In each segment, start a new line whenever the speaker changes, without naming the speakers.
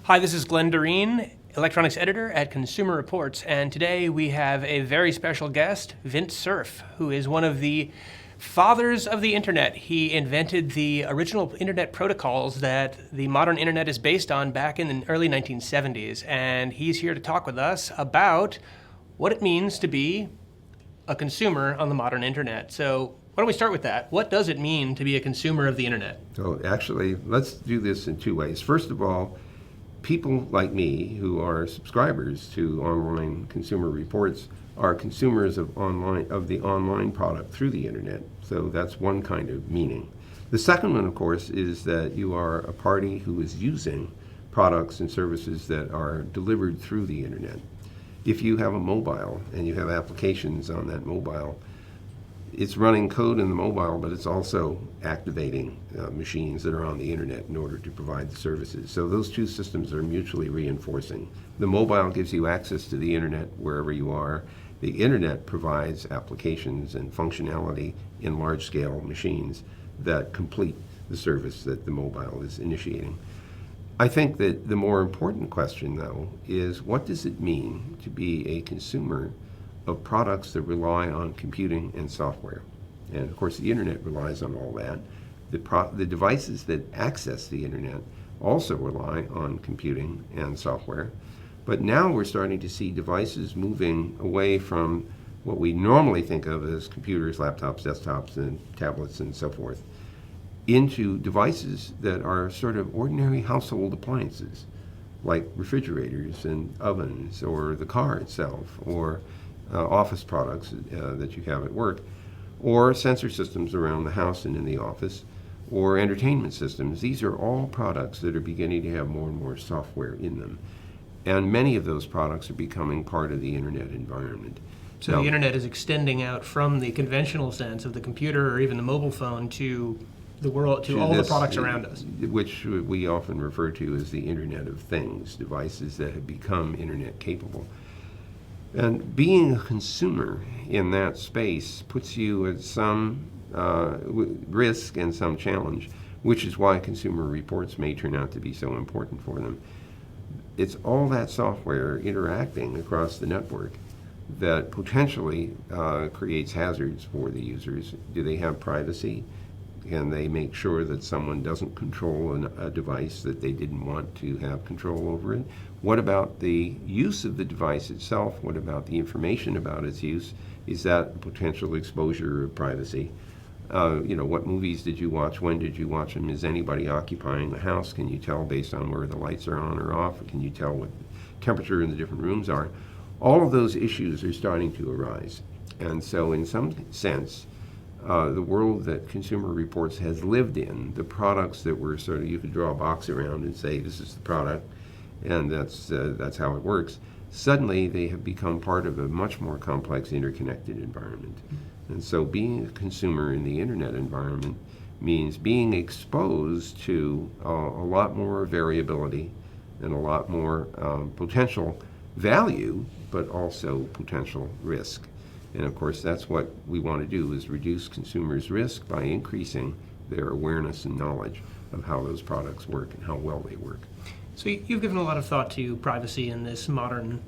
Hi, this is Glenn Doreen, electronics editor at Consumer Reports, and today we have a very special guest, Vint Cerf, who is one of the fathers of the internet. He invented the original internet protocols that the modern internet is based on back in the early 1970s, and he's here to talk with us about what it means to be a consumer on the modern internet. So why don't we start with that? What does it mean to be a consumer of the internet?
So actually, let's do this in two ways. First of all, people like me who are subscribers to online consumer reports are consumers of the online product through the internet. So that's one kind of meaning. The second one, of course, is that you are a party who is using products and services that are delivered through the internet. If you have a mobile and you have applications on that mobile, it's running code in the mobile, but it's also activating machines that are on the internet in order to provide the services. So those two systems are mutually reinforcing. The mobile gives you access to the internet wherever you are. The internet provides applications and functionality in large-scale machines that complete the service that the mobile is initiating. I think that the more important question, though, is what does it mean to be a consumer of products that rely on computing and software? And of course the internet relies on all that. The devices that access the internet also rely on computing and software. But now we're starting to see devices moving away from what we normally think of as computers, laptops, desktops, and tablets and so forth, into devices that are sort of ordinary household appliances, like refrigerators and ovens, or the car itself, or office products that you have at work, or sensor systems around the house and in the office, or entertainment systems. These are all products that are beginning to have more and more software in them. And many of those products are becoming part of the internet environment.
So the internet is extending out from the conventional sense of the computer or even the mobile phone to the world, to all the products around us.
Which we often refer to as the Internet of Things, devices that have become internet capable. And being a consumer in that space puts you at some risk and some challenge, which is why consumer reports may turn out to be so important for them. It's all that software interacting across the network that potentially creates hazards for the users. Do they have privacy? Can they make sure that someone doesn't control a device that they didn't want to have control over it? What about the use of the device itself? What about the information about its use? Is that potential exposure of privacy? What movies did you watch? When did you watch them? Is anybody occupying the house? Can you tell based on where the lights are on or off? Can you tell what temperature in the different rooms are? All of those issues are starting to arise. And so in some sense, the world that Consumer Reports has lived in, the products that were sort of, you could draw a box around and say this is the product, and that's how it works. Suddenly they have become part of a much more complex interconnected environment. And so being a consumer in the internet environment means being exposed to a lot more variability and a lot more potential value, but also potential risk. And of course, that's what we want to do, is reduce consumers' risk by increasing their awareness and knowledge of how those products work and how well they work.
So you've given a lot of thought to privacy in this modern,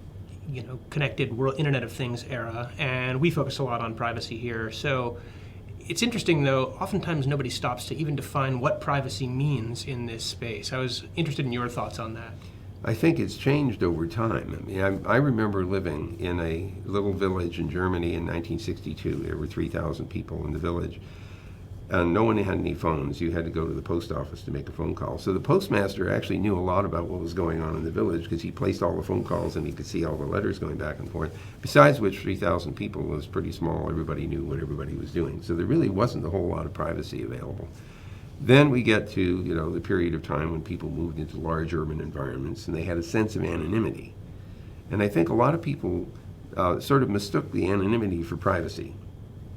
connected world, Internet of Things era, and we focus a lot on privacy here. So it's interesting, though, oftentimes nobody stops to even define what privacy means in this space. I was interested in your thoughts on that.
I think it's changed over time. I mean, I remember living in a little village in Germany in 1962. There were 3,000 people in the village, and no one had any phones. You had to go to the post office to make a phone call. So the postmaster actually knew a lot about what was going on in the village because he placed all the phone calls and he could see all the letters going back and forth. Besides which, 3,000 people was pretty small. Everybody knew what everybody was doing. So there really wasn't a whole lot of privacy available. Then we get to the period of time when people moved into large urban environments and they had a sense of anonymity. And I think a lot of people sort of mistook the anonymity for privacy.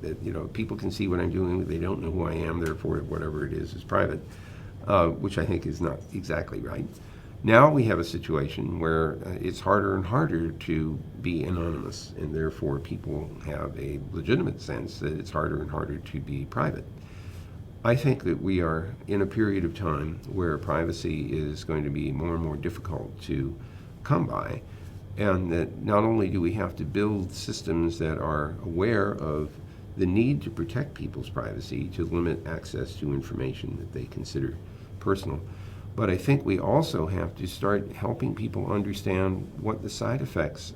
That people can see what I'm doing, they don't know who I am, therefore whatever it is private, which I think is not exactly right. Now we have a situation where it's harder and harder to be anonymous, and therefore people have a legitimate sense that it's harder and harder to be private. I think that we are in a period of time where privacy is going to be more and more difficult to come by, and that not only do we have to build systems that are aware of the need to protect people's privacy, to limit access to information that they consider personal, but I think we also have to start helping people understand what the side effects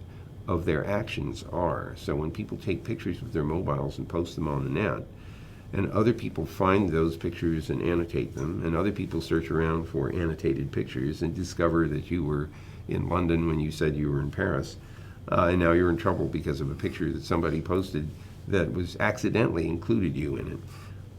of their actions are. So when people take pictures with their mobiles and post them on the net, and other people find those pictures and annotate them, and other people search around for annotated pictures and discover that you were in London when you said you were in Paris, and now you're in trouble because of a picture that somebody posted that was accidentally included you in it.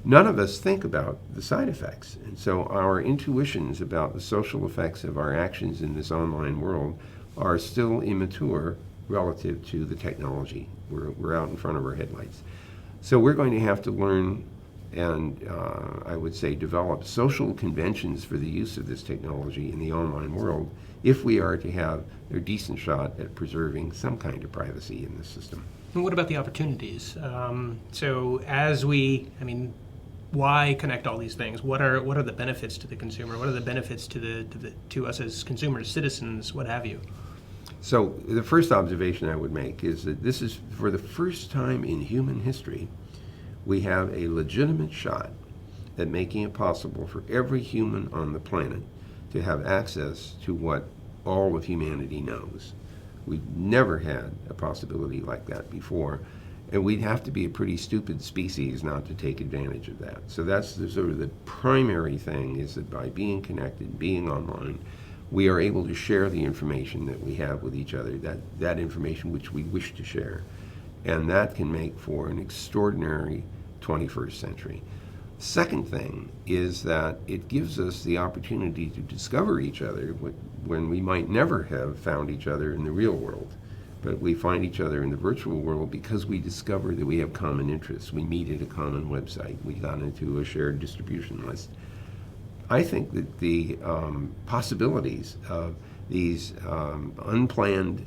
None of us think about the side effects, and so our intuitions about the social effects of our actions in this online world are still immature relative to the technology. We're out in front of our headlights. So we're going to have to learn and I would say develop social conventions for the use of this technology in the online world if we are to have a decent shot at preserving some kind of privacy in the system.
And what about the opportunities? Why connect all these things? What are the benefits to the consumer? What are the benefits to us as consumers, citizens, what have you?
So the first observation I would make is that this is, for the first time in human history, we have a legitimate shot at making it possible for every human on the planet to have access to what all of humanity knows. We've never had a possibility like that before, and we'd have to be a pretty stupid species not to take advantage of that. So that's sort of the primary thing, is that by being connected, being online, we are able to share the information that we have with each other, that information which we wish to share. And that can make for an extraordinary 21st century. Second thing is that it gives us the opportunity to discover each other when we might never have found each other in the real world. But we find each other in the virtual world because we discover that we have common interests. We meet at a common website. We got into a shared distribution list. I think that the possibilities of these unplanned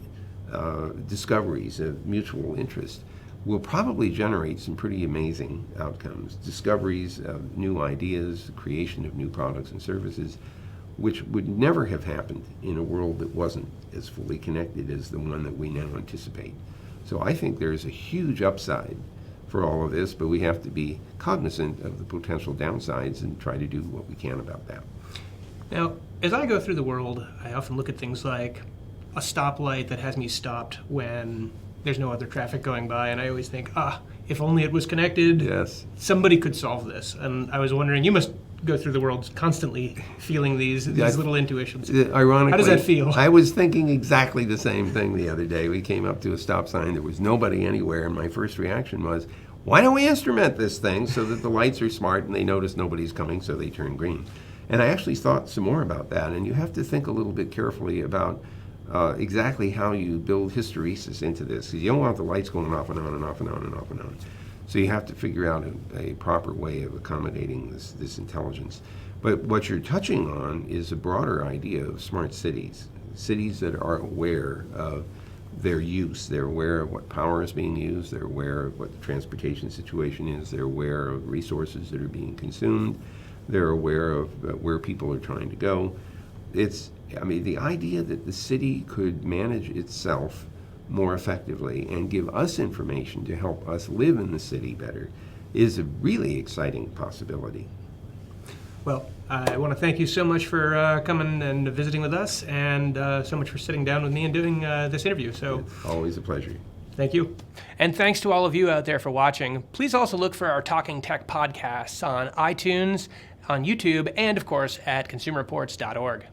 discoveries of mutual interest will probably generate some pretty amazing outcomes. Discoveries of new ideas, creation of new products and services, which would never have happened in a world that wasn't as fully connected as the one that we now anticipate. So I think there's a huge upside for all of this, but we have to be cognizant of the potential downsides and try to do what we can about that.
Now, as I go through the world, I often look at things like a stoplight that has me stopped when there's no other traffic going by, and I always think, if only it was connected,
yes,
somebody could solve this. And I was wondering, you must go through the world constantly feeling these little intuitions.
Ironically,
how does that feel?
I was thinking exactly the same thing the other day. We came up to a stop sign, there was nobody anywhere, and my first reaction was, why don't we instrument this thing so that the lights are smart and they notice nobody's coming, so they turn green? And I actually thought some more about that, and you have to think a little bit carefully about exactly how you build hysteresis into this, because you don't want the lights going off and on and off and on and off and on. So you have to figure out a proper way of accommodating this intelligence. But what you're touching on is a broader idea of smart cities, cities that are aware of their use. They're aware of what power is being used, they're aware of what the transportation situation is, they're aware of resources that are being consumed, they're aware of where people are trying to go. The idea that the city could manage itself more effectively and give us information to help us live in the city better is a really exciting possibility.
Well, I want to thank you so much for coming and visiting with us, and so much for sitting down with me and doing this interview. So,
it's always a pleasure.
Thank you. And thanks to all of you out there for watching. Please also look for our Talking Tech podcasts on iTunes, on YouTube, and of course at consumerreports.org.